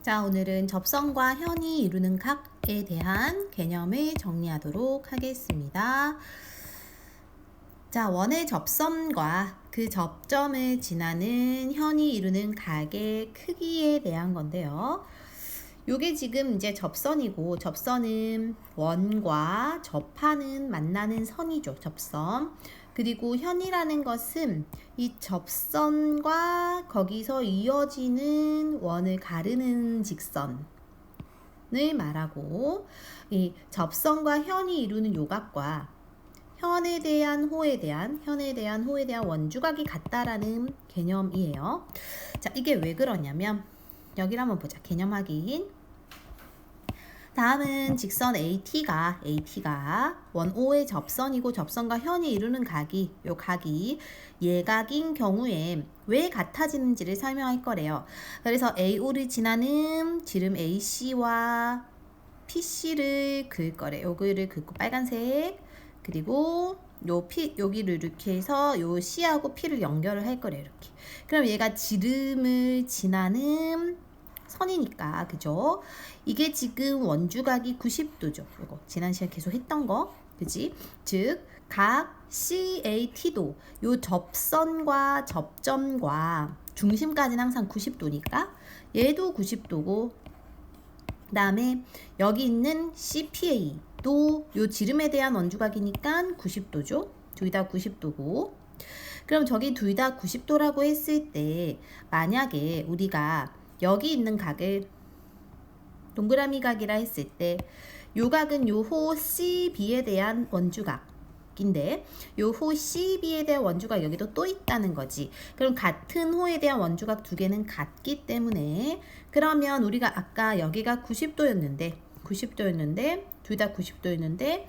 자, 오늘은 접선과 현이 이루는 각에 대한 개념을 정리하도록 하겠습니다. 자, 원의 접선과 그 접점을 지나는 현이 이루는 각의 크기에 대한 건데요. 요게 지금 이제 접선이고, 접선은 원과 접하는 만나는 선이죠. 접선. 그리고 현이라는 것은 이 접선과 거기서 이어지는 원을 가르는 직선을 말하고, 이 접선과 현이 이루는 요각과 현에 대한 호에 대한 원주각이 같다라는 개념이에요. 자, 이게 왜 그러냐면 여기를 한번 보자. 개념 확인. 다음은 직선 AT가 원 O의 접선이고, 접선과 현이 이루는 각이 예각인 경우에 왜 같아지는지를 설명할 거래요. 그래서 AO를 지나는 지름 AC와 PC를 그을 거래. 요거를 긋고 빨간색, 그리고 여기를 이렇게 해서 요 C하고 P를 연결을 할 거래. 이렇게. 그럼 얘가 지름을 지나는 선이니까, 그죠? 이게 지금 원주각이 90도죠. 이거 지난 시간 계속 했던 거, 그지? 즉, 각 CAT도 요 접선과 접점과 중심까지는 항상 90도니까 얘도 90도고, 그 다음에 여기 있는 CPA도 요 지름에 대한 원주각이니까 90도죠. 둘 다 90도고. 그럼 저기 둘 다 90도라고 했을 때, 만약에 우리가 여기 있는 각을 동그라미 각이라 했을 때, 요 각은 요 호 CB에 대한 원주각인데, 요 호 CB에 대한 원주각 여기도 또 있다는 거지. 그럼 같은 호에 대한 원주각 두 개는 같기 때문에, 그러면 우리가 아까 여기가 90도였는데 둘 다 90도였는데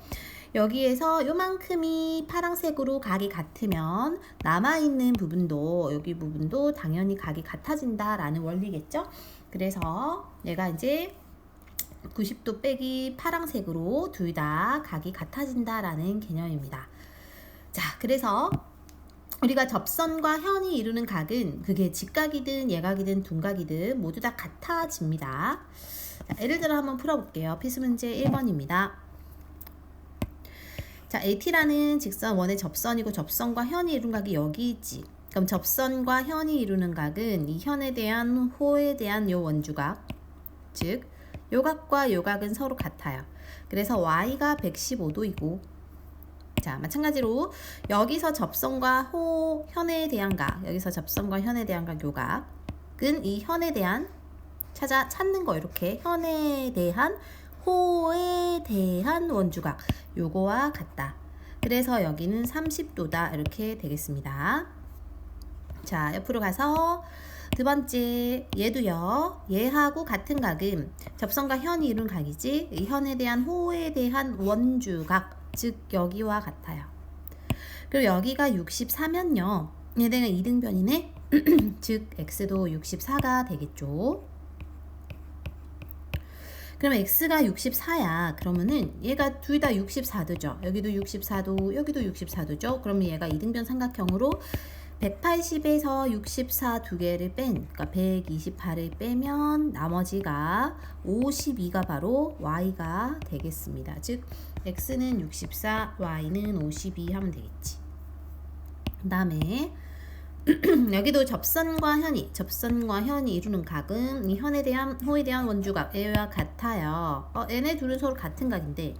여기에서 요만큼이 파란색으로 각이 같으면 남아있는 부분도, 여기 부분도 당연히 각이 같아진다라는 원리겠죠? 그래서 얘가 이제 90도 빼기 파란색으로 둘 다 각이 같아진다라는 개념입니다. 자, 그래서 우리가 접선과 현이 이루는 각은 그게 직각이든 예각이든 둔각이든 모두 다 같아집니다. 자, 예를 들어 한번 풀어볼게요. 필수 문제 1번입니다. 자, AT라는 직선 원의 접선이고, 접선과 현이 이루는 각이 여기 있지. 그럼 접선과 현이 이루는 각은 이 현에 대한 호에 대한 요 원주각, 즉 요각과 요각은 서로 같아요. 그래서 Y가 115도이고, 자, 마찬가지로 여기서 접선과 현에 대한 각, 여기서 접선과 현에 대한 각 요각은 이 현에 대한 찾는 거, 이렇게 현에 대한 호에 대한 원주각 요거와 같다. 그래서 여기는 30도다 이렇게 되겠습니다. 자, 옆으로 가서 두 번째, 얘도요. 얘하고 같은 각은 접선과 현이 이룬 각이지, 이 현에 대한 호에 대한 원주각, 즉 여기와 같아요. 그리고 여기가 64면요, 얘네가 이등변이네. 즉 x도 64가 되겠죠. 그러면 x가 64야. 그러면은 얘가 둘 다 64도죠. 여기도 64도, 여기도 64도죠. 그러면 얘가 이등변 삼각형으로 180에서 64 두 개를 그러니까 128을 빼면 나머지가 52가 바로 y가 되겠습니다. 즉 x는 64, y는 52 하면 되겠지. 그 다음에 여기도 접선과 현이 이루는 각은 이 현에 대한 호에 대한 원주각 얘와 같아요. 얘네 둘은 서로 같은 각인데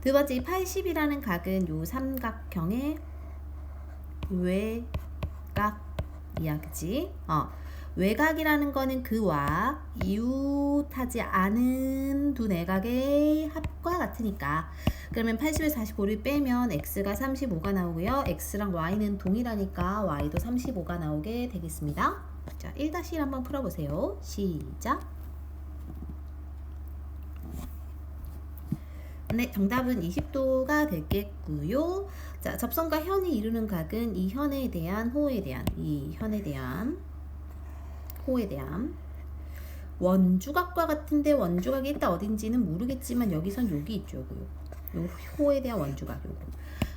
두 번째, 이 80이라는 각은 요 삼각형의 외각이야, 그치? 외각이라는 거는 그와 이웃하지 않은 두 내각의 합과 같으니까, 그러면 80에서 45를 빼면 x가 35가 나오고요. x랑 y는 동일하니까 y도 35가 나오게 되겠습니다. 자, 1-1 한번 풀어보세요. 시작. 네, 정답은 20도가 되겠고요. 자, 접선과 현이 이루는 각은 이 현에 대한 호에 대한 원주각과 같은데, 원주각이 일단 어딘지는 모르겠지만 여기선 여기 있죠. 요 호에 대한 원주각 요거.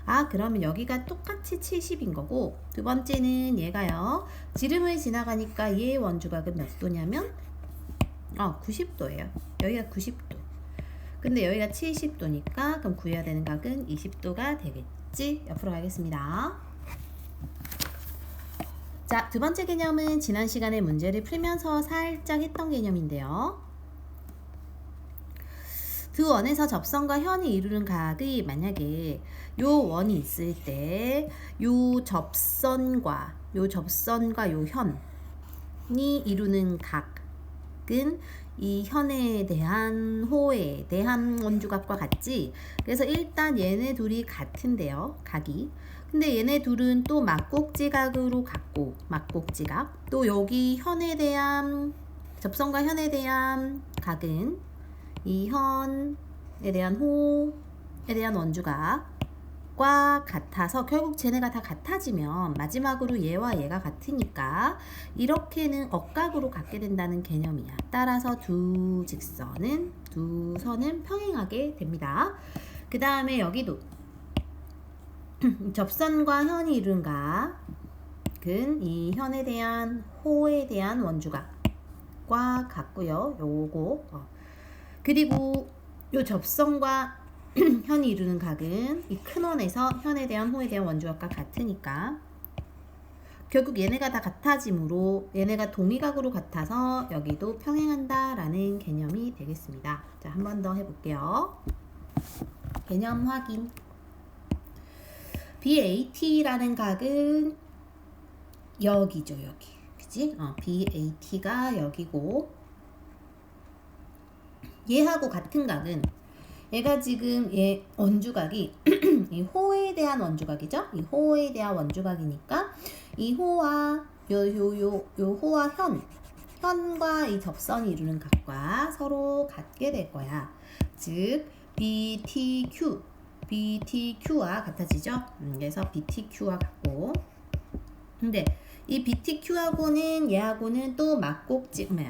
아, 그러면 여기가 똑같이 70인 거고, 두 번째는 얘가요. 지름을 지나가니까 얘의 원주각은 몇 도냐면 90도예요. 여기가 90도. 근데 여기가 70도니까 그럼 구해야 되는 각은 20도가 되겠지? 옆으로 가겠습니다. 자, 두 번째 개념은 지난 시간에 문제를 풀면서 살짝 했던 개념인데요. 두 원에서 접선과 현이 이루는 각이 만약에 요 원이 있을 때 요 접선과 요 현이 이루는 각은 이 현에 대한 호에 대한 원주각과 같지. 그래서 일단 얘네 둘이 같은데요, 각이. 근데 얘네 둘은 또 막곡지각으로 같고, 막곡지각. 또 여기 현에 대한 접선과 현에 대한 각은 이 현에 대한 호에 대한 원주각과 같아서 결국 쟤네가 다 같아지면 마지막으로 얘와 얘가 같으니까 이렇게는 억각으로 갖게 된다는 개념이야. 따라서 두 선은 평행하게 됩니다. 그 다음에 여기도 접선과 현이 이룬 각은 이 현에 대한 호에 대한 원주각과 같고요. 요거 그리고 요 접선과 현이 이루는 각은 이 큰 원에서 현에 대한 호에 대한 원주각과 같으니까 결국 얘네가 다 같아지므로 얘네가 동위각으로 같아서 여기도 평행한다 라는 개념이 되겠습니다. 자, 한 번 더 해볼게요. 개념 확인. BAT라는 각은 여기죠, 여기. 그치? BAT가 여기고 얘하고 같은 각은 얘가 지금 얘 원주각이 이 호에 대한 원주각이죠? 이 호에 대한 원주각이니까 이 호와 요 호와 현과 이 접선이 이루는 각과 서로 같게 될 거야. 즉 BTQ와 같아지죠? 그래서 BTQ와 같고. 근데 이 BTQ하고는 얘하고는 또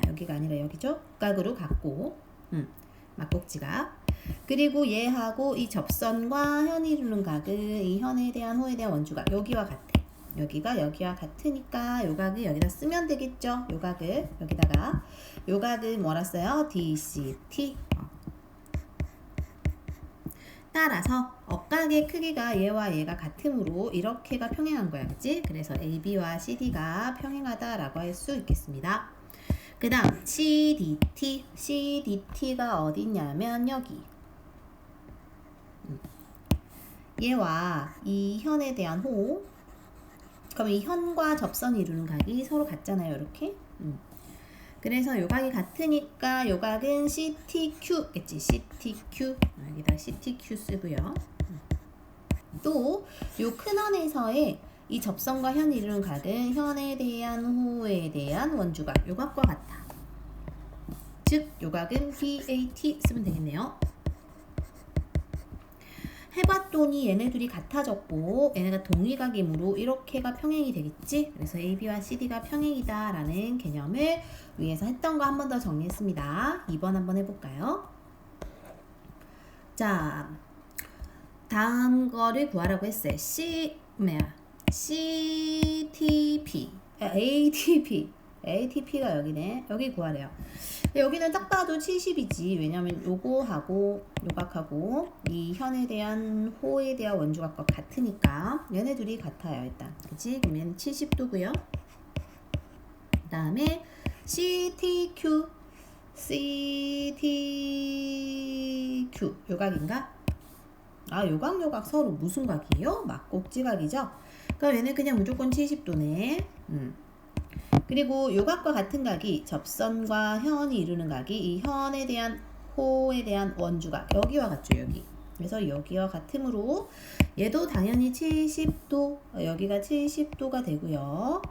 여기가 아니라 여기죠? 각으로 같고. 막곡지각. 그리고 얘하고 이 접선과 현이 이루는 각은 이 현에 대한 호에 대한 원주각 여기와 같아. 여기와 같으니까 요 각을 여기다 쓰면 되겠죠. 요 각을 여기다가 요 각은 뭐라 써요? DCT. 따라서 억각의 크기가 얘와 얘가 같으므로 이렇게가 평행한 거야, 그치? 그래서 AB와 CD가 평행하다라고 할 수 있겠습니다. 그 다음 CDT가 어디냐면 여기. 얘와 이 현에 대한 호. 그럼 이 현과 접선이 이루는 각이 서로 같잖아요, 이렇게. 그래서 요 각이 같으니까 요 각은 CTQ겠지. CTQ. 여기다 CTQ 쓰고요. 또 요 큰 원에서의 이 접선과 현이 이루는 각은 현에 대한 호에 대한 원주각 요 각과 같아. 즉 요 각은 BAT 쓰면 되겠네요. 해봤더니 얘네 둘이 같아졌고 얘네가 동위각이므로 이렇게가 평행이 되겠지. 그래서 AB와 CD가 평행이다 라는 개념을 위해서 했던 거 한 번 더 정리했습니다. 2번 한번 해볼까요? 자, 다음 거를 구하라고 했어요. ATP가 여기네. 여기 구하래요. 여기는 딱 봐도 70이지. 왜냐면 요거하고 요각하고 이 현에 대한 호에 대한 원주각과 같으니까 얘네 둘이 같아요, 일단. 그치? 그러면 70도고요. 그 다음에 CTQ 요각인가? 요각 서로 무슨 각이에요? 막곡지각이죠? 그럼 얘는 그냥 무조건 70도네. 그리고 요각과 같은 각이 접선과 현이 이루는 각이 이 현에 대한 호에 대한 원주각 여기와 같죠, 여기. 그래서 여기와 같으므로 얘도 당연히 70도, 여기가 70도가 되고요.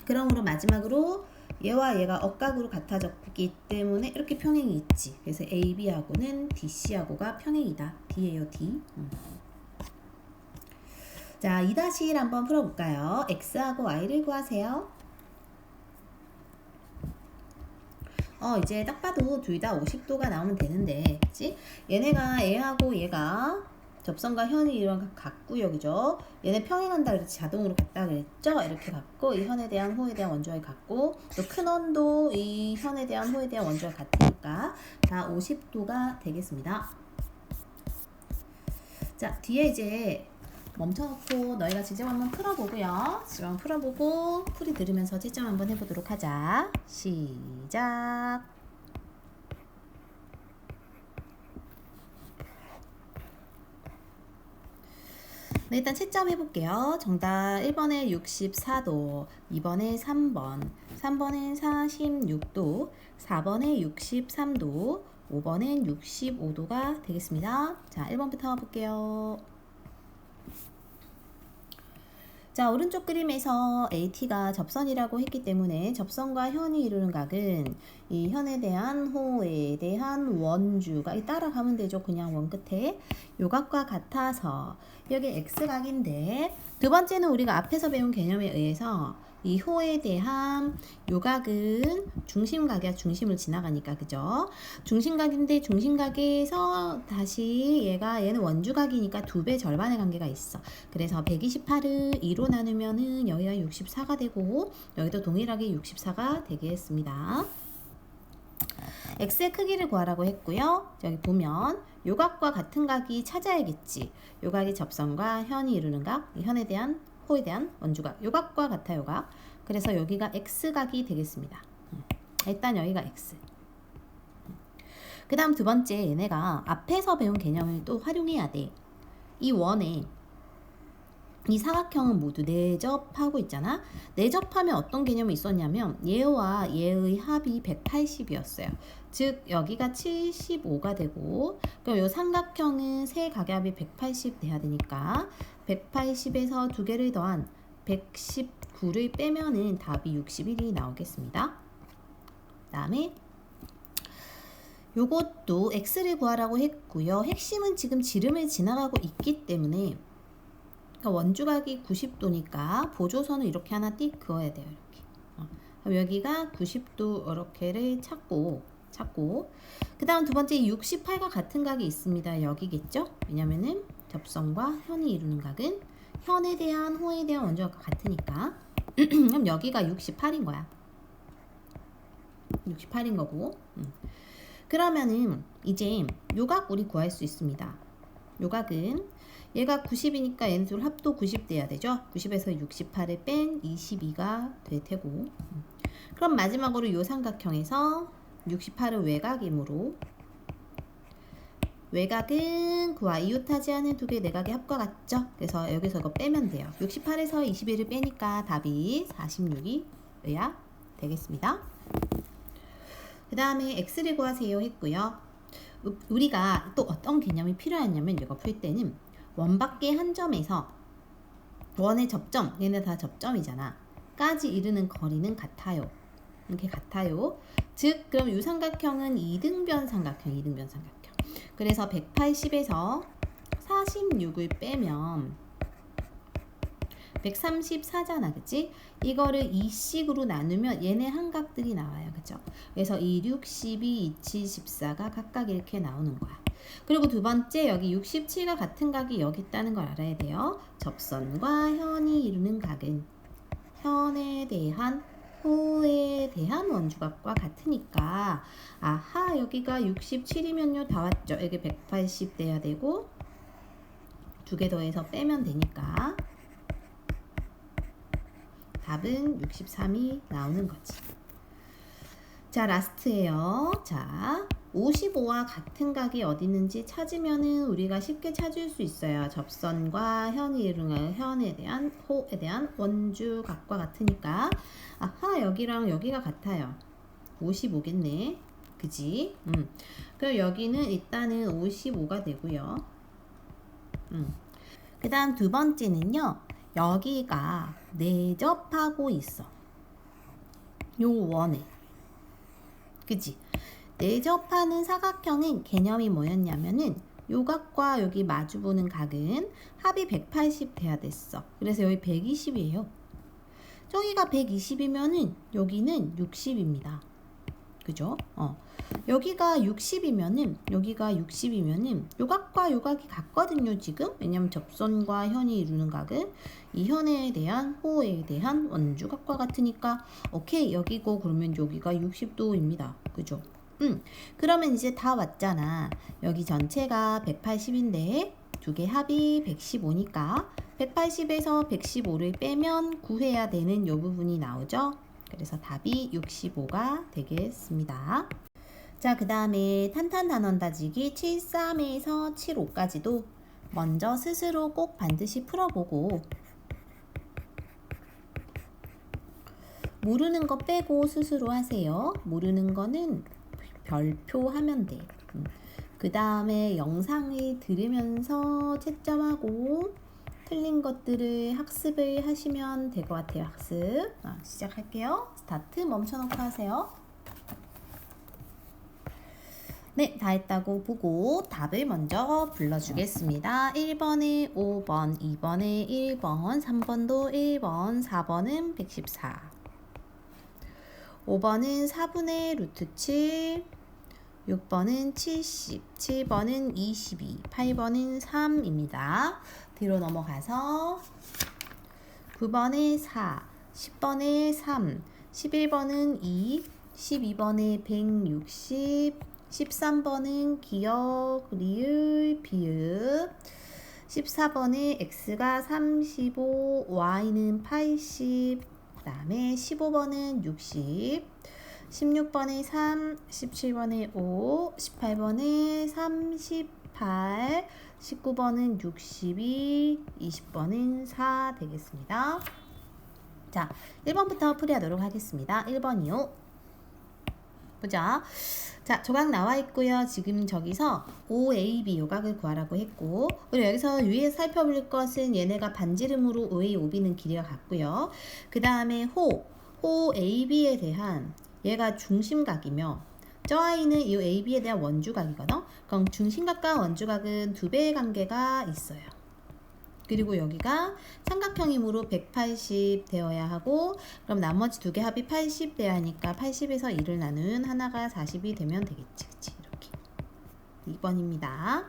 그러므로 마지막으로 얘와 얘가 억각으로 같아졌기 때문에 이렇게 평행이 있지. 그래서 AB하고는 DC하고가 평행이다. D예요, D. 자, 2-1 한번 풀어볼까요? X하고 Y를 구하세요. 이제 딱 봐도 둘 다 50도가 나오면 되는데, 그치? 얘네가 얘하고 얘가 접선과 현이 이런 각 같고요. 그죠? 얘네 평행한다 그랬지. 자동으로 같다 그랬죠? 이렇게 같고 이 현에 대한 호에 대한 원주각이 같고 또 큰 원도 이 현에 대한 호에 대한 원주각 같으니까 다 50도가 되겠습니다. 자, 뒤에 이제 멈춰놓고 너희가 지점 한번 풀어보고요. 지점 한번 풀어보고 풀이 들으면서 채점 한번 해보도록 하자. 시작. 네, 일단 채점 해볼게요. 정답 1번에 64도, 2번에 3번, 3번엔 46도, 4번에 63도, 5번엔 65도가 되겠습니다. 자, 1번부터 볼게요. 자, 오른쪽 그림에서 AT가 접선이라고 했기 때문에 접선과 현이 이루는 각은 이 현에 대한 호에 대한 원주가 따라가면 되죠. 그냥 원 끝에 요 각과 같아서 여기 X각인데 두 번째는 우리가 앞에서 배운 개념에 의해서 이 호에 대한 요각은 중심각이야. 중심을 지나가니까 그죠? 중심각인데 중심각에서 다시 얘는 원주각이니까 2배 절반의 관계가 있어. 그래서 128을 2로 나누면은 여기가 64가 되고 여기도 동일하게 64가 되겠습니다. X의 크기를 구하라고 했고요. 여기 보면 요각과 같은 각이 찾아야겠지. 요각이 접선과 현이 이루는 각, 이 현에 대한 호에 대한 원주각, 요각과 같아 요각. 그래서 여기가 X각이 되겠습니다. 일단 여기가 X. 그 다음 두 번째 얘네가 앞에서 배운 개념을 또 활용해야 돼. 이 원에 이 사각형은 모두 내접하고 있잖아. 내접하면 어떤 개념이 있었냐면 얘와 얘의 합이 180이었어요. 즉 여기가 75가 되고 그럼 이 삼각형은 세 각의 합이 180 돼야 되니까 180에서 두 개를 더한 119를 빼면은 답이 61이 나오겠습니다. 그 다음에 요것도 X를 구하라고 했고요. 핵심은 지금 지름을 지나가고 있기 때문에 원주각이 90도니까 보조선을 이렇게 하나 띡 그어야 돼요. 이렇게. 그럼 여기가 90도 이렇게를 찾고 그 다음 두 번째 68과 같은 각이 있습니다. 여기겠죠? 왜냐면은 접선과 현이 이루는 각은 현에 대한 호에 대한 원주각과 같으니까 그럼 여기가 68인 거야. 68인 거고 그러면은 이제 요각 우리 구할 수 있습니다. 요각은 얘가 90이니까 얘네 둘 합도 90 돼야 되죠. 90에서 68을 뺀 22가 될 테고 그럼 마지막으로 요 삼각형에서 68은 외곽이므로 외곽은 그와 이웃하지 않은 두 개의 내각의 합과 같죠. 그래서 여기서 이거 빼면 돼요. 68에서 21을 빼니까 답이 46이 의야 되겠습니다. 그 다음에 X를 구하세요 했고요. 우리가 또 어떤 개념이 필요하냐면 이거 풀 때는 원 밖의 한 점에서 원의 접점, 얘네 다 접점이잖아. 까지 이르는 거리는 같아요. 이렇게 같아요. 즉 그럼 이 삼각형은 이등변 삼각형. 그래서 180에서 46을 빼면 134잖아, 그치? 이거를 2씩으로 나누면 얘네 한각들이 나와요, 그죠? 그래서 2, 6, 12, 27, 14가 각각 이렇게 나오는 거야. 그리고 두 번째 여기 67과 같은 각이 여기 있다는 걸 알아야 돼요. 접선과 현이 이루는 각은 현에 대한 호에 대한 원주각과 같으니까 아하 여기가 67이면요 다 왔죠. 여기 180 돼야 되고 두 개 더해서 빼면 되니까 답은 63이 나오는 거지. 자 라스트예요. 자 55와 같은 각이 어디 있는지 찾으면은 우리가 쉽게 찾을 수 있어요. 접선과 현이 이루는 현에 대한 호에 대한 원주각과 같으니까 아하 여기랑 여기가 같아요. 55겠네. 그지? 그럼 여기는 일단은 55가 되고요. 그 다음 두 번째는요. 여기가 내접하고 있어. 요 원에. 그지? 내접하는 사각형은 개념이 뭐였냐면은 요 각과 여기 마주보는 각은 합이 180 돼야 됐어. 그래서 여기 120이에요. 저기가 120이면은 여기는 60입니다. 그죠? 여기가 60이면은 요 각과 요 각이 같거든요, 지금. 왜냐면 접선과 현이 이루는 각은 이 현에 대한 호에 대한 원주각과 같으니까 오케이, 여기고 그러면 여기가 60도입니다. 그죠? 그러면 이제 다 왔잖아. 여기 전체가 180인데 두 개 합이 115니까 180에서 115를 빼면 구해야 되는 요 부분이 나오죠. 그래서 답이 65가 되겠습니다. 자, 그 다음에 탄탄단원 따지기 73에서 75까지도 먼저 스스로 꼭 반드시 풀어보고 모르는 거 빼고 스스로 하세요. 모르는 거는 별표 하면 돼. 그 다음에 영상을 들으면서 채점하고 틀린 것들을 학습을 하시면 될 것 같아요. 학습. 시작할게요. 스타트. 멈춰놓고 하세요. 네, 다 했다고 보고 답을 먼저 불러주겠습니다. 1번에 5번, 2번에 1번, 3번도 1번, 4번은 114. 5번은 4분의 루트 7, 6번은 70, 7번은 22, 8번은 3입니다. 뒤로 넘어가서 9번에 4, 10번에 3, 11번은 2, 12번에 160, 13번은 기억, 리을, 비읍, 14번에 x가 35, y는 80, 그 다음에 15번은 60, 16번에 3, 17번에 5, 18번에 38, 19번은 62, 20번은 4 되겠습니다. 자, 1번부터 풀이하도록 하겠습니다. 1번이요. 보자. 자, 조각 나와 있고요. 지금 저기서 OAB 요각을 구하라고 했고, 그리고 여기서 위에 살펴볼 것은 얘네가 반지름으로 OA, OB는 길이가 같고요. 그 다음에 호 AB에 대한 얘가 중심각이며 저 아이는 이 AB에 대한 원주각이거든. 그럼 중심각과 원주각은 두 배의 관계가 있어요. 그리고 여기가 삼각형이므로 180 되어야 하고, 그럼 나머지 두 개 합이 80 돼야 하니까 80에서 1을 나눈 하나가 40이 되면 되겠지. 그치? 이렇게. 2번입니다.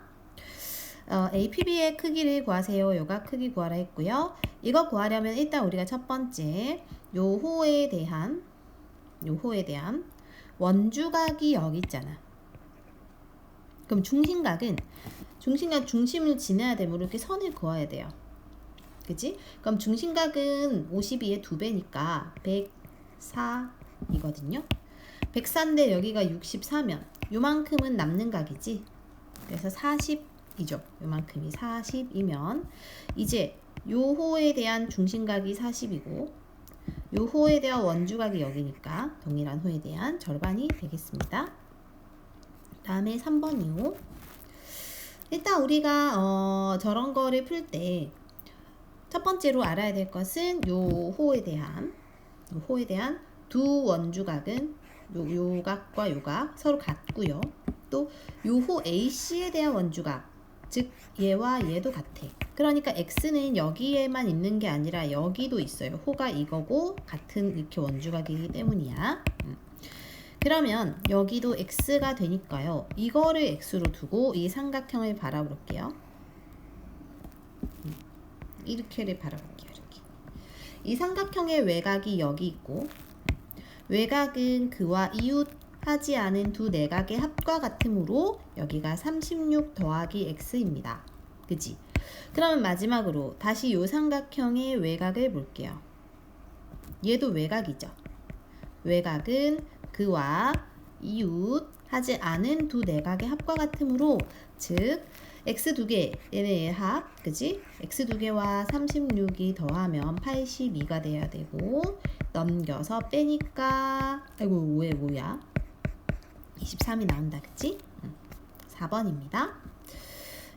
APB의 크기를 구하세요. 요각 크기 구하라 했고요. 이거 구하려면 일단 우리가 첫 번째 요 호에 대한 원주각이 여기 있잖아. 그럼 중심각 중심을 지나야 되므로 이렇게 선을 그어야 돼요. 그치? 그럼 중심각은 52의 2배니까 104이거든요. 104인데 여기가 64면 요만큼은 남는 각이지. 그래서 40이죠. 요만큼이 40이면 이제 요 호에 대한 중심각이 40이고 요 호에 대한 원주각이 여기니까 동일한 호에 대한 절반이 되겠습니다. 다음에 3번이요. 일단 우리가 저런 거를 풀 때 첫 번째로 알아야 될 것은 요 호에 대한 두 원주각은 요 각과 요 각 서로 같고요. 또 요 호 AC에 대한 원주각, 즉 얘와 얘도 같아. 그러니까 x는 여기에만 있는 게 아니라 여기도 있어요. 호가 이거고 같은 이렇게 원주각이기 때문이야. 그러면 여기도 x가 되니까요. 이거를 x로 두고 이 삼각형을 바라볼게요. 이렇게를 바라볼게요. 이렇게. 이 삼각형의 외곽이 여기 있고 외곽은 그와 이웃하지 않은 두 내각의 합과 같으므로 여기가 36 더하기 x입니다. 그치? 그러면 마지막으로 다시 이 삼각형의 외곽을 볼게요. 얘도 외곽이죠. 외곽은 그와 이웃하지 않은 두 내각의 합과 같으므로 즉 x 두 개 얘네의 합, 그지? x 두 개와 36이 더하면 82가 돼야 되고 넘겨서 빼니까 아이고 왜 뭐야? 23이 나온다, 그치? 4번입니다.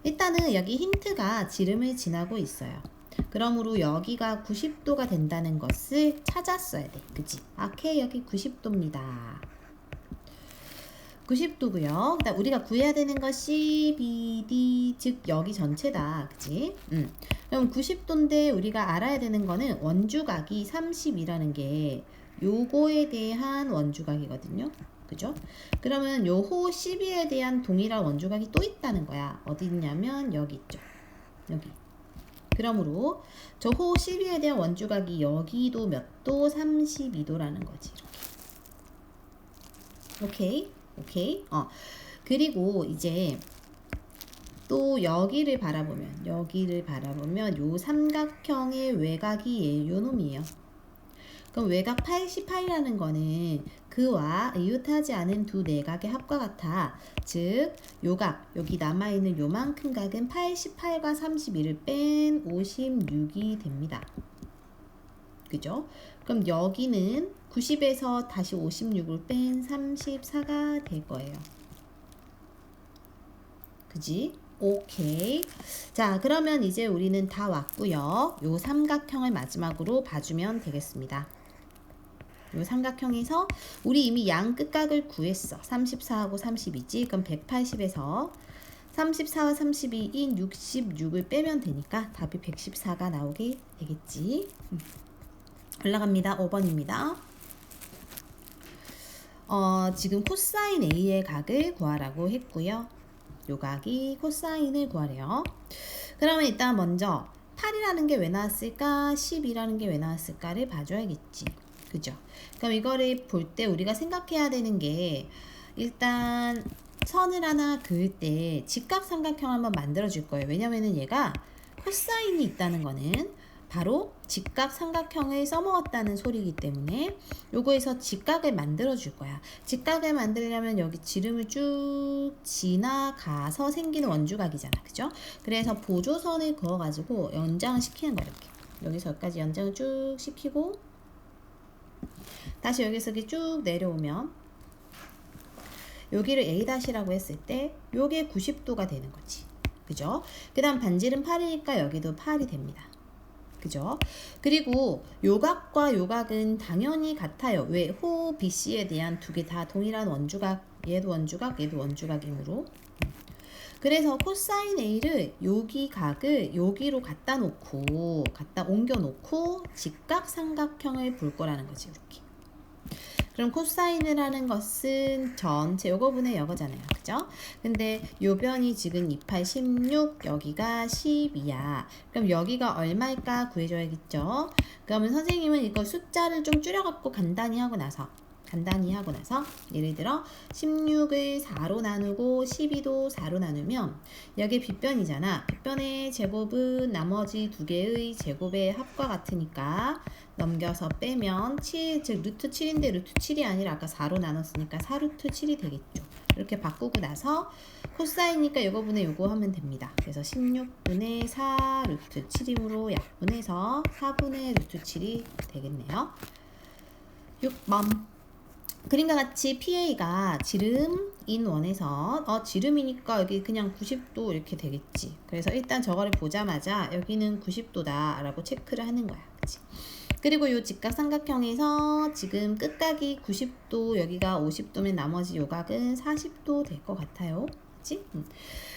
일단은 여기 힌트가 지름을 지나고 있어요. 그러므로 여기가 90도가 된다는 것을 찾았어야 돼. 그치? 오케이, 여기 90도입니다. 90도고요. 그다음 우리가 구해야 되는 것이 BD, 즉 여기 전체다. 그치? 그럼 90도인데 우리가 알아야 되는 거는 원주각이 30이라는 게 요거에 대한 원주각이거든요. 그죠? 그러면 요 호 12에 대한 동일한 원주각이 또 있다는 거야. 어디 있냐면 여기 있죠. 여기. 그러므로 저 호 12에 대한 원주각이 여기도 몇 도? 32도라는 거지. 이렇게. 오케이. 그리고 이제 또 여기를 바라보면 요 삼각형의 외곽이 요 놈이에요. 그럼 외곽 88이라는 거는 그와 이웃하지 않은 두 내각의 합과 같아. 즉 요각, 여기 남아있는 요만큼 각은 88과 32를 뺀 56이 됩니다. 그죠? 그럼 여기는 90에서 다시 56을 뺀 34가 될 거예요. 그지? 오케이. 자, 그러면 이제 우리는 다 왔고요. 요 삼각형을 마지막으로 봐주면 되겠습니다. 요 삼각형에서 우리 이미 양 끝각을 구했어. 34하고 32지. 그럼 180에서 34와 32인 66을 빼면 되니까 답이 114가 나오게 되겠지. 올라갑니다. 5번입니다. 지금 코사인 A의 각을 구하라고 했고요. 요 각이 코사인을 구하래요. 그러면 일단 먼저 8이라는 게 왜 나왔을까? 10이라는 게 왜 나왔을까를 봐줘야겠지. 그죠? 그럼 이거를 볼 때 우리가 생각해야 되는 게 일단 선을 하나 그을 때 직각삼각형 한번 만들어 줄 거예요. 왜냐면은 얘가 코사인이 있다는 거는 바로 직각삼각형을 써먹었다는 소리이기 때문에 요거에서 직각을 만들어 줄 거야. 직각을 만들려면 여기 지름을 쭉 지나가서 생기는 원주각이잖아. 그죠? 그래서 보조선을 그어가지고 연장을 시키는 거야. 이렇게. 여기서 여기까지 연장을 쭉 시키고 다시 여기서 이렇게 쭉 내려오면 여기를 A-라고 했을 때 요게 90도가 되는 거지. 그죠? 그 다음 반지름 8이니까 여기도 8이 됩니다. 그죠? 그리고 요각과 요각은 당연히 같아요. 왜? 호 BC에 대한 두 개 다 동일한 원주각, 얘도 원주각, 얘도 원주각이므로. 그래서 코사인 A를 여기 각을 여기로 갖다 옮겨 놓고 직각삼각형을 볼 거라는 거지. 이렇게. 그럼 코사인을 하는 것은 전체 요거분의 요거잖아요. 그죠? 근데 요 변이 지금 28, 16, 여기가 12야. 그럼 여기가 얼마일까 구해줘야겠죠? 그러면 선생님은 이거 숫자를 좀 줄여갖고 간단히 하고 나서 예를 들어 16을 4로 나누고 12도 4로 나누면 여기 빗변이잖아. 빗변의 제곱은 나머지 두 개의 제곱의 합과 같으니까 넘겨서 빼면 7, 즉 루트 7인데 루트 7이 아니라 아까 4로 나눴으니까 4 루트 7이 되겠죠. 이렇게 바꾸고 나서 코사인이니까 요거분의 요거 하면 됩니다. 그래서 16분의 4 루트 7이므로 약분해서 4분의 루트 7이 되겠네요. 6번 그림과 같이 PA가 지름인 원에서 지름이니까 여기 그냥 90도 이렇게 되겠지. 그래서 일단 저거를 보자마자 여기는 90도다 라고 체크를 하는 거야. 그치? 그리고 이 직각삼각형에서 지금 끝각이 90도 여기가 50도면 나머지 요각은 40도 될 것 같아요. 그치?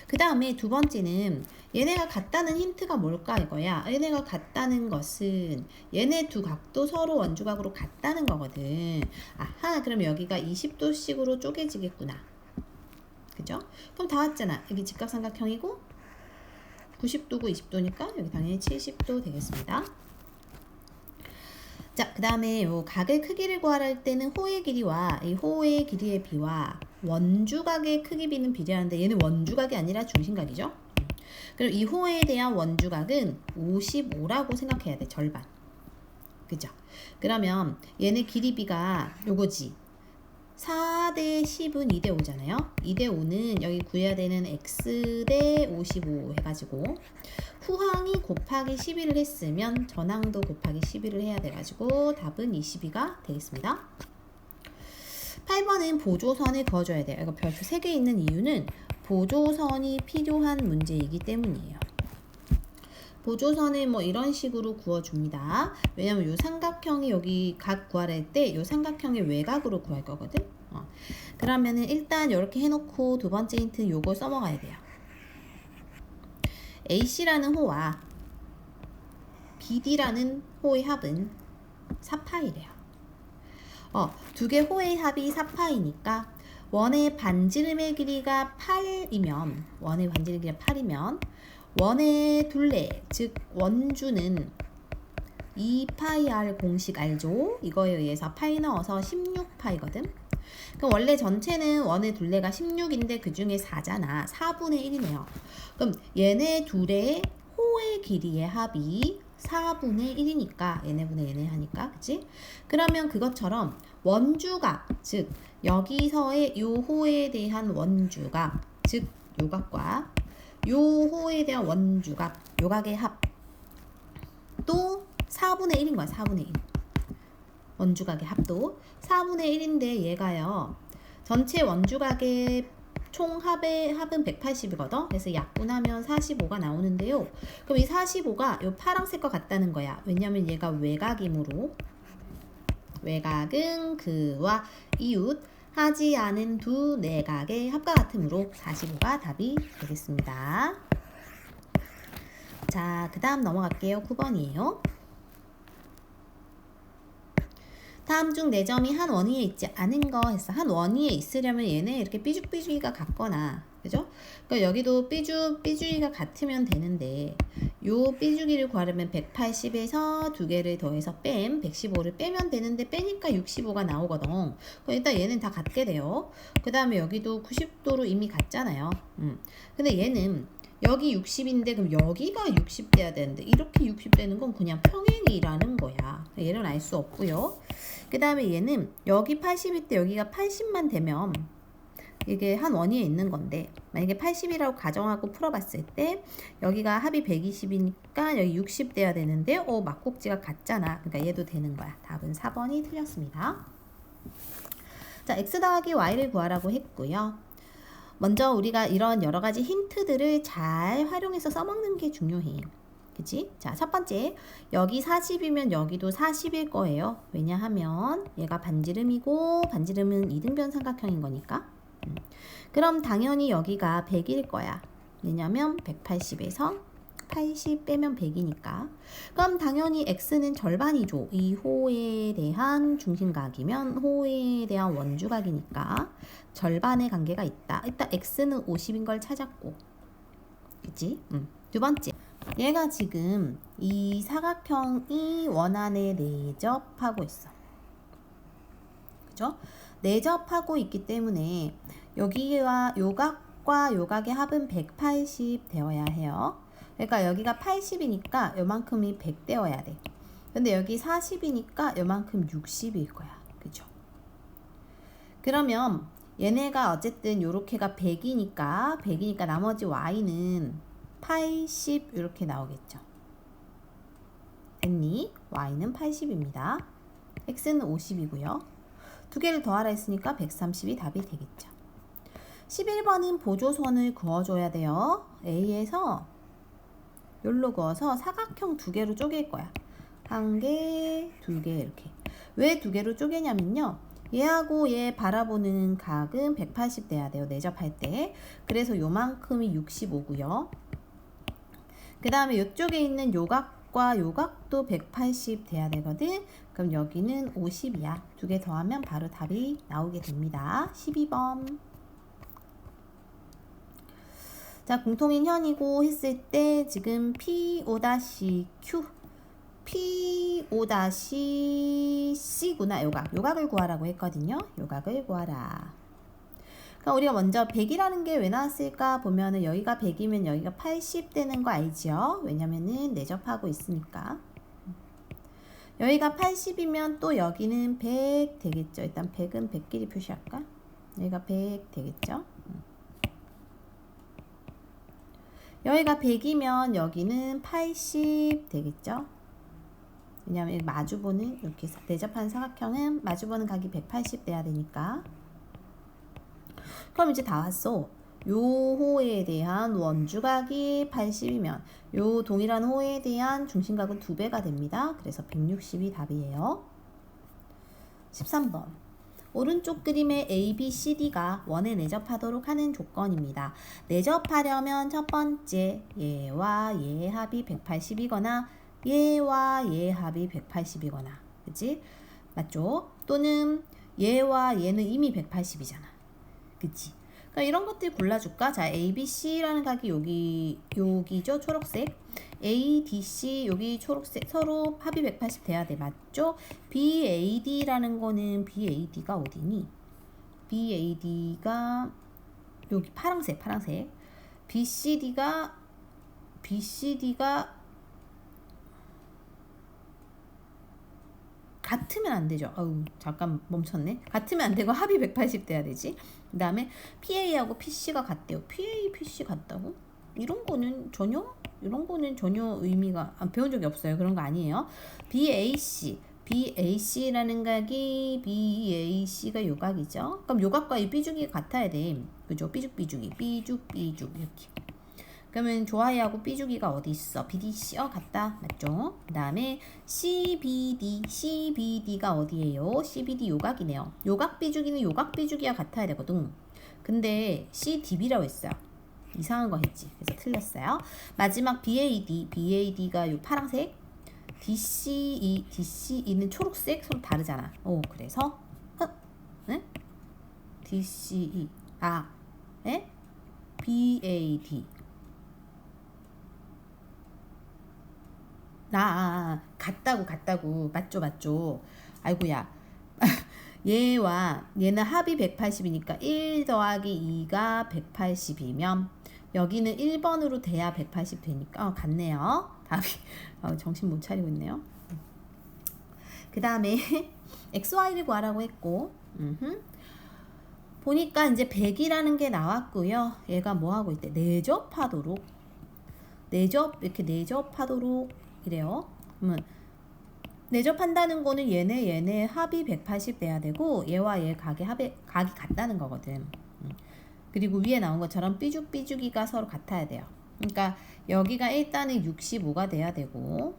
그 다음에 두 번째는 얘네가 같다는 힌트가 뭘까 이거야. 얘네가 같다는 것은 얘네 두 각도 서로 원주각으로 같다는 거거든. 아하, 그럼 여기가 20도씩으로 쪼개지겠구나. 그죠? 그럼 다 왔잖아. 여기 직각삼각형이고 90도고 20도니까 여기 당연히 70도 되겠습니다. 자, 그 다음에 요 각의 크기를 구하라 할 때는 호의 길이와 이 호의 길이의 비와 원주각의 크기 비는 비례하는데 얘는 원주각이 아니라 중심각이죠. 그리고 이 호에 대한 원주각은 55라고 생각해야 돼. 절반. 그죠? 그러면 얘네 길이 비가 요거지. 4대 10은 2대 5잖아요. 2대 5는 여기 구해야 되는 x 대 55 해가지고 후항이 곱하기 11을 했으면 전항도 곱하기 11을 해야 돼가지고 답은 22가 되겠습니다. 8번은 보조선을 그어줘야 돼요. 이거 별표 3개 있는 이유는 보조선이 필요한 문제이기 때문이에요. 보조선을 뭐 이런 식으로 그어줍니다. 왜냐면 요 삼각형이 여기 각 구할 때 요 삼각형의 외곽으로 구할 거거든. 그러면은 일단 이렇게 해놓고 두 번째 힌트 요거 써먹어야 돼요. AC라는 호와 BD라는 호의 합은 4파이래요. 두 개 호의 합이 4파이니까 원의 반지름의 길이가 8이면 원의 둘레, 즉 원주는 2파이 r 공식 알죠? 이거에 의해서 파이 넣어서 16파이거든. 그럼 원래 전체는 원의 둘레가 16인데 그 중에 4잖아. 4분의 1이네요. 그럼 얘네 둘의 호의 길이의 합이 4분의 1이니까 얘네분의 얘네 하니까 그치? 그러면 그것처럼 원주각, 즉 여기서의 요 호에 대한 원주각, 즉 요각과 요 호에 대한 원주각, 요각의 합도 4분의 1인 거야. 4분의 1. 원주각의 합도 4분의 1인데 얘가요. 전체 원주각의 총 합은 180이거든. 그래서 약분하면 45가 나오는데요. 그럼 이 45가 요 파란색과 같다는 거야. 왜냐면 얘가 외각이므로 외각은 그와 이웃 하지 않은 두 내각의 합과 같으므로 45가 답이 되겠습니다. 자, 그 다음 넘어갈게요. 9번이에요. 다음 중 4점이 한 원위에 있지 않은 거 했어. 한 원위에 있으려면 얘네 이렇게 삐죽삐죽이가 같거나, 그죠? 그러니까 여기도 삐죽삐죽이가 같으면 되는데, 요 삐죽이를 구하려면 180에서 두 개를 더해서 115를 빼면 되는데, 빼니까 65가 나오거든. 그럼 일단 얘는 다 같게 돼요. 그 다음에 여기도 90도로 이미 같잖아요. 근데 얘는 여기 60인데 그럼 여기가 60 돼야 되는데 이렇게 60 되는 건 그냥 평행이라는 거야. 얘는 알 수 없고요. 그 다음에 얘는 여기 80일 때 여기가 80만 되면 이게 한 원위에 있는 건데 만약에 80이라고 가정하고 풀어봤을 때 여기가 합이 120이니까 여기 60 돼야 되는데 막꼭지가 같잖아. 그러니까 얘도 되는 거야. 답은 4번이 틀렸습니다. 자, x 더하기 y를 구하라고 했고요. 먼저 우리가 이런 여러 가지 힌트들을 잘 활용해서 써먹는 게 중요해. 그치? 자, 첫 번째. 여기 40이면 여기도 40일 거예요. 왜냐하면 얘가 반지름이고 반지름은 이등변 삼각형인 거니까. 그럼 당연히 여기가 100일 거야. 왜냐면 180에서 80 빼면 100이니까. 그럼 당연히 x는 절반이죠. 이 호에 대한 중심각이면 호에 대한 원주각이니까 절반의 관계가 있다. 일단 x는 50인 걸 찾았고. 그치? 두 번째. 얘가 지금 이 사각형이 원안에 내접하고 있어. 그죠? 내접하고 있기 때문에 여기와 요각과 요각의 합은 180 되어야 해요. 그러니까 여기가 80이니까 요만큼이 100 되어야 돼. 근데 여기 40이니까 요만큼 60일 거야. 그죠? 그러면 얘네가 어쨌든 요렇게가 100이니까 나머지 y는 80 이렇게 나오겠죠. 됐니? y는 80입니다. x는 50이고요. 두 개를 더하라 했으니까 130이 답이 되겠죠. 11번은 보조선을 그어줘야 돼요. A에서 여기로 그어서 사각형 두 개로 쪼갤 거야. 한 개, 두 개 이렇게. 왜 두 개로 쪼개냐면요. 얘하고 얘 바라보는 각은 180 돼야 돼요. 내접할 때. 그래서 요만큼이 65고요. 그 다음에 이쪽에 있는 요각과 요각도 180 돼야 되거든. 그럼 여기는 50이야. 두 개 더하면 바로 답이 나오게 됩니다. 12번. 자, 공통인 현이고 했을 때 지금 P5-Q P5-C구나. 요각을 구하라고 했거든요. 요각을 구하라. 그러니까 우리가 먼저 100이라는 게 왜 나왔을까 보면은 여기가 100이면 여기가 80 되는 거 알지요? 왜냐면은 내접하고 있으니까. 여기가 80이면 또 여기는 100 되겠죠. 일단 100은 100끼리 표시할까? 여기가 100 되겠죠. 여기가 100이면 여기는 80 되겠죠. 왜냐면 마주보는 이렇게 내접한 사각형은 마주보는 각이 180 돼야 되니까. 그럼 이제 다 왔어. 요 호에 대한 원주각이 80이면 요 동일한 호에 대한 중심각은 2배가 됩니다. 그래서 160이 답이에요. 13번. 오른쪽 그림의 A, B, C, D가 원에 내접하도록 하는 조건입니다. 내접하려면 첫 번째 얘와 얘의 합이 180이거나 얘와 얘의 합이 180이거나 그치? 맞죠? 또는 얘와 얘는 이미 180이잖아. 그치? 그러니까 이런 것들 골라줄까? 자, ABC라는 각이 여기죠? 초록색. ADC 여기 초록색. 서로 합이 180 돼야 돼. 맞죠? BAD라는 거는 BAD가 어디니? BAD가 여기 파란색. BCD가 같으면 안 되죠. 아우, 잠깐 멈췄네. 같으면 안 되고 합이 180 돼야 되지. 그 다음에 PA하고 PC가 같대요. PA, PC 같다고? 이런 거는 전혀 의미가 배운 적이 없어요. 그런 거 아니에요. BAC라는 각이 BAC가 요각이죠. 그럼 요각과 이 B주기가 같아야 돼. 그죠? B주기 이렇게. 그러면 좋아해하고 B주기가 어디 있어? BDC 같다. 맞죠? 그 다음에 CBD가 어디예요? CBD 요각이네요. 요각 B주기는 요각 B주기와 같아야 되거든. 근데 CDB라고 했어요. 이상한 거 했지. 그래서 틀렸어요. 마지막 BAD가 요 파란색. DCE는 초록색. 서로 다르잖아. 그래서 네? DCE 네? BAD 같다고. 맞죠. 아이고야. 얘는 합이 180이니까 1 더하기 2가 180이면 여기는 1번으로 돼야 180 되니까 같네요. 답이 정신 못 차리고 있네요. 그 다음에 XY를 구하라고 했고 보니까 이제 100이라는 게 나왔고요. 얘가 뭐 하고 있대? 내접하도록 이래요. 그러면 내접한다는 거는 얘네 합이 180 돼야 되고 얘와 얘 각이 같다는 거거든. 그리고 위에 나온 것처럼 삐죽삐죽이가 서로 같아야 돼요. 그러니까 여기가 일단은 65가 돼야 되고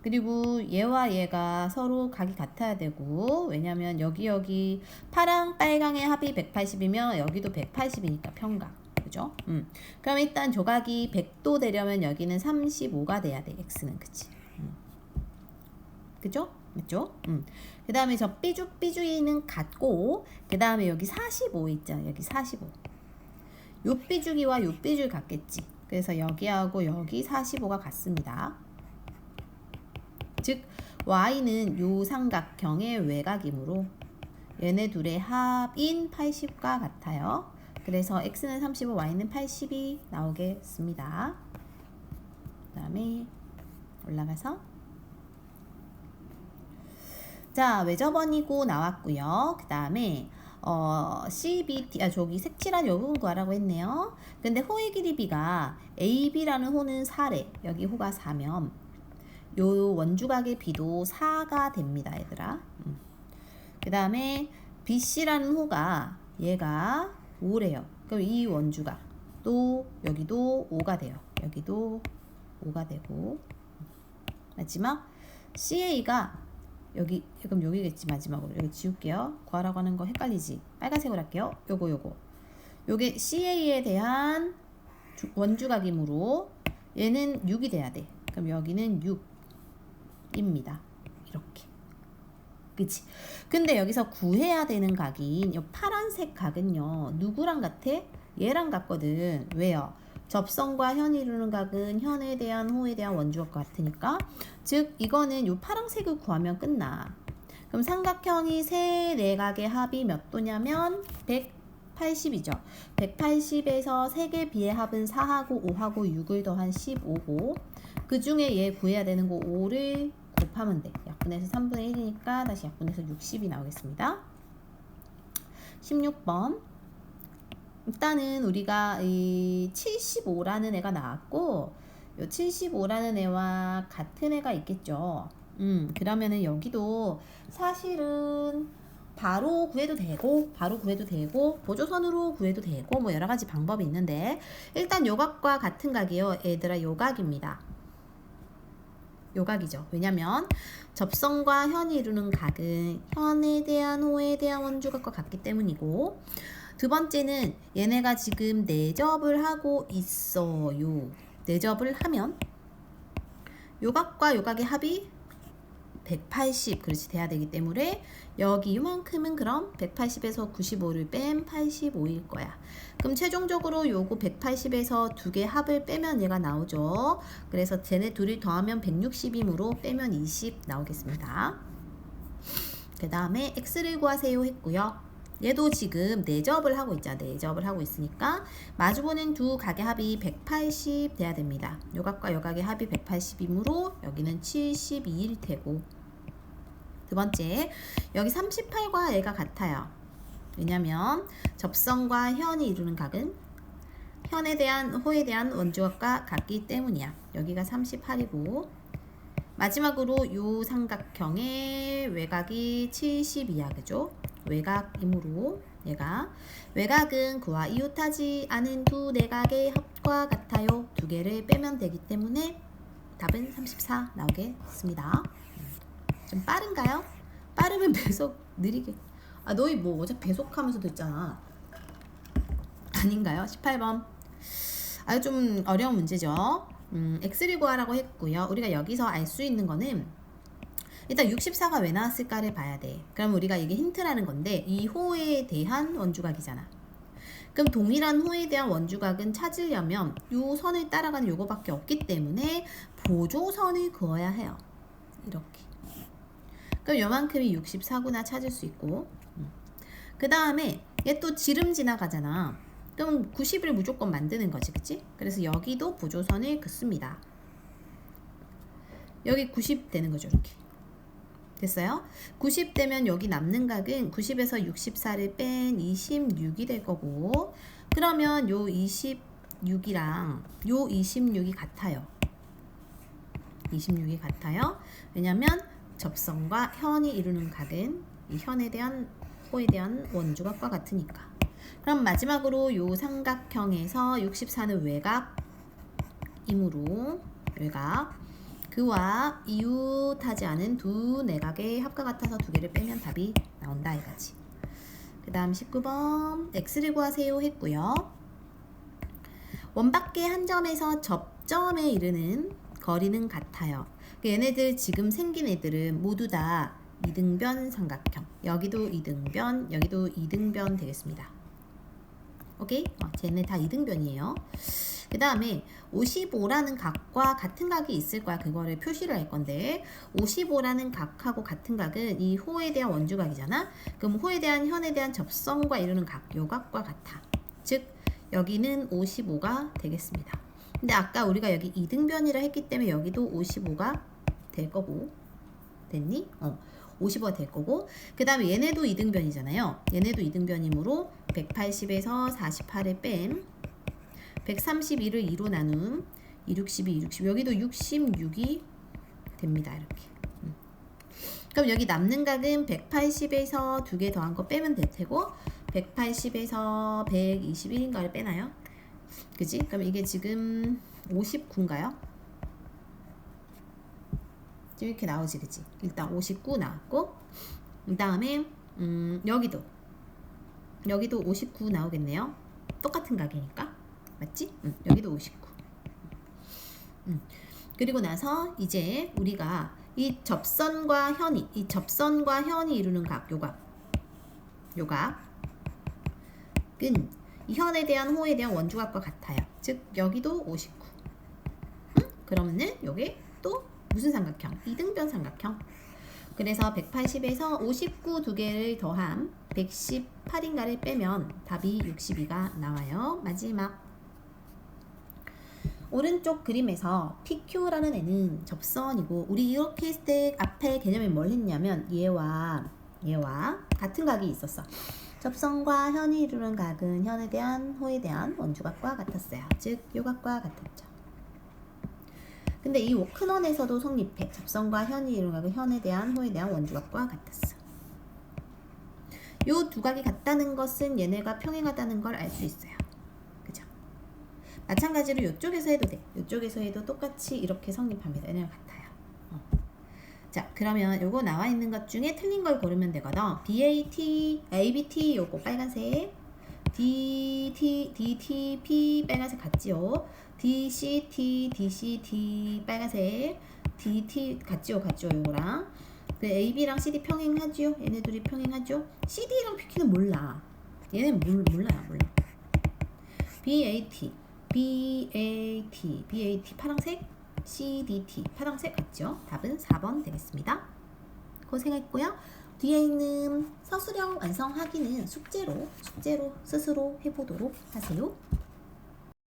그리고 얘와 얘가 서로 각이 같아야 되고 왜냐면 여기 파랑 빨강의 합이 180이면 여기도 180이니까 평각. 그죠? 그럼 일단 조각이 100도 되려면 여기는 35가 돼야 돼. x는 그치? 그죠? 맞죠? 그 다음에 저 삐죽삐죽이는 같고 그 다음에 여기 45 있잖아. 여기 45. 요 삐죽이와 요 삐죽이 같겠지. 그래서 여기하고 여기 45가 같습니다. 즉 y는 요 삼각형의 외곽이므로 얘네 둘의 합인 80과 같아요. 그래서 x는 35, y는 80이 나오겠습니다. 그 다음에 올라가서 자, 외접원이고 나왔고요. 그 다음에 CBT 저기 색칠한 요 부분 구하라고 했네요. 근데 호의 길이 B가 AB라는 호는 4래. 여기 호가 4면 요 원주각의 B도 4가 됩니다, 얘들아. 그 다음에 BC라는 호가 얘가 5래요. 그럼 이 원주각 또 여기도 5가 돼요. 여기도 5가 되고 마지막 CA가 여기 그럼 여기겠지. 마지막으로 여기 지울게요. 구하라고 하는 거 헷갈리지? 빨간색으로 할게요. 요게 CA에 대한 원주각이므로 얘는 6이 돼야 돼. 그럼 여기는 6입니다. 이렇게. 그치? 근데 여기서 구해야 되는 각인 이 파란색 각은요. 누구랑 같아? 얘랑 같거든. 왜요? 접선과 현이 이루는 각은 현에 대한 호에 대한 원주각과 같으니까 즉 이거는 요 파란색을 구하면 끝나. 그럼 삼각형이 세 내각의 합이 몇 도냐면 180이죠. 180에서 3개 B의 합은 4하고 5하고 6을 더한 15고 그 중에 얘 구해야 되는 거 5를 곱하면 돼. 약분해서 3분의 1이니까 다시 약분해서 60이 나오겠습니다. 16번 일단은 우리가 이 75라는 애가 나왔고 요 75라는 애와 같은 애가 있겠죠. 그러면은 여기도 사실은 바로 구해도 되고 보조선으로 구해도 되고 뭐 여러 가지 방법이 있는데 일단 요각과 같은 각이요. 얘들아 요각입니다. 요각이죠. 왜냐면 접선과 현이 이루는 각은 현에 대한 호에 대한 원주각과 같기 때문이고 두 번째는 얘네가 지금 내접을 하고 있어요. 내접을 하면 요각과 요각의 합이 180 그렇지 돼야 되기 때문에 여기 이만큼은 그럼 180에서 95를 뺀 85일 거야. 그럼 최종적으로 요거 180에서 두 개 합을 빼면 얘가 나오죠. 그래서 쟤네 둘이 더하면 160이므로 빼면 20 나오겠습니다. 그 다음에 x를 구하세요 했고요. 얘도 지금 내접을 하고 있잖아. 내접을 하고 있으니까 마주보는 두 각의 합이 180 돼야 됩니다. 요 각과 요 각의 합이 180이므로 여기는 72일 테고, 두 번째 여기 38과 얘가 같아요. 왜냐면 접선과 현이 이루는 각은 현에 대한 호에 대한 원주각과 같기 때문이야. 여기가 38이고 마지막으로 요 삼각형의 외곽이 72야. 그죠? 외곽이므로 얘가 외곽은 그와 이웃하지 않은 두 내각의 합과 같아요. 두 개를 빼면 되기 때문에 답은 34 나오겠습니다. 좀 빠른가요? 빠르면 배속 느리게. 아 너희 뭐 어차피 배속하면서도 있잖아. 아닌가요? 18번. 아주 좀 어려운 문제죠. x를 구하라고 했고요. 우리가 여기서 알 수 있는 거는 일단 64가 왜 나왔을까를 봐야 돼. 그럼 우리가 이게 힌트라는 건데 이 호에 대한 원주각이잖아. 그럼 동일한 호에 대한 원주각은 찾으려면 요 선을 따라가는 요거밖에 없기 때문에 보조선을 그어야 해요. 이렇게. 그럼 요만큼이 64구나 찾을 수 있고, 그 다음에 얘 또 지름 지나가잖아. 그럼 90을 무조건 만드는 거지, 그치? 그래서 여기도 보조선을 긋습니다. 여기 90 되는 거죠, 이렇게. 됐어요? 90 되면 여기 남는 각은 90에서 64를 뺀 26이 될 거고, 그러면 요 26이랑 요 26이 같아요. 26이 같아요. 왜냐면 접선과 현이 이루는 각은 이 현에 대한 호에 대한 원주각과 같으니까. 그럼 마지막으로 요 삼각형에서 64는 외곽이므로 외곽 그와 이웃하지 않은 두 내각의 합과 같아서 두 개를 빼면 답이 나온다 이거지. 그 다음 19번 x를 구하세요 했고요. 원밖의 한 점에서 접점에 이르는 거리는 같아요. 얘네들 지금 생긴 애들은 모두 다 이등변 삼각형. 여기도 이등변, 여기도 이등변 되겠습니다. 오케이? 쟤네 다 이등변이에요. 그 다음에 55라는 각과 같은 각이 있을 거야. 그거를 표시를 할 건데 55라는 각하고 같은 각은 이 호에 대한 원주각이잖아. 그럼 호에 대한 현에 대한 접선과 이루는 각, 요 각과 같아. 즉 여기는 55가 되겠습니다. 근데 아까 우리가 여기 이등변이라 했기 때문에 여기도 55가 될 거고, 됐니? 55가 될 거고, 그 다음에 얘네도 이등변이잖아요. 얘네도 이등변이므로 180에서 48을 뺀 131을 2로 나눈 262, 260 여기도 66이 됩니다. 이렇게. 그럼 여기 남는 각은 180에서 두 개 더한 거 빼면 될 테고 180에서 121인가를 빼나요? 그지? 그럼 이게 지금 59인가요? 지금 이렇게 나오지, 그지? 일단 59 나왔고, 그 다음에 여기도 59 나오겠네요. 똑같은 각이니까. 맞지? 여기도 59. 그리고 나서 이제 우리가 이 접선과 현이 이루는 각, 요각은 이 현에 대한 호에 대한 원주각과 같아요. 즉 여기도 59. 그러면은 요게 또 무슨 삼각형? 이등변 삼각형. 그래서 180에서 59 두 개를 더한 118인가를 빼면 답이 62가 나와요. 마지막 오른쪽 그림에서 PQ라는 애는 접선이고, 우리 이렇게 했을 때 앞에 개념이 뭘 했냐면 얘와 같은 각이 있었어. 접선과 현이 이루는 각은 현에 대한 호에 대한 원주각과 같았어요. 즉 요각과 같았죠. 근데 이 큰 원에서도 성립해. 접선과 현이 이루는 각은 현에 대한 호에 대한 원주각과 같았어. 요 두 각이 같다는 것은 얘네가 평행하다는 걸 알 수 있어요. 그죠? 마찬가지로 이쪽에서 해도 돼. 이쪽에서 해도 똑같이 이렇게 성립합니다. 얘네가 같아요. 자, 그러면 요거 나와 있는 것 중에 틀린 걸 고르면 되거든. BAT, ABT 요거 빨간색, DTP 빨간색 같지요. DCT 빨간색, DT 같지요 요거랑. 그 AB랑 CD 평행하죠? 얘네 둘이 평행하죠? CD랑 PQ는 몰라. 얘는 몰라요. 몰라. BAT 파란색, CDT 파란색 같죠? 답은 4번 되겠습니다. 고생했고요. 뒤에 있는 서술형 완성하기는 숙제로 스스로 해보도록 하세요.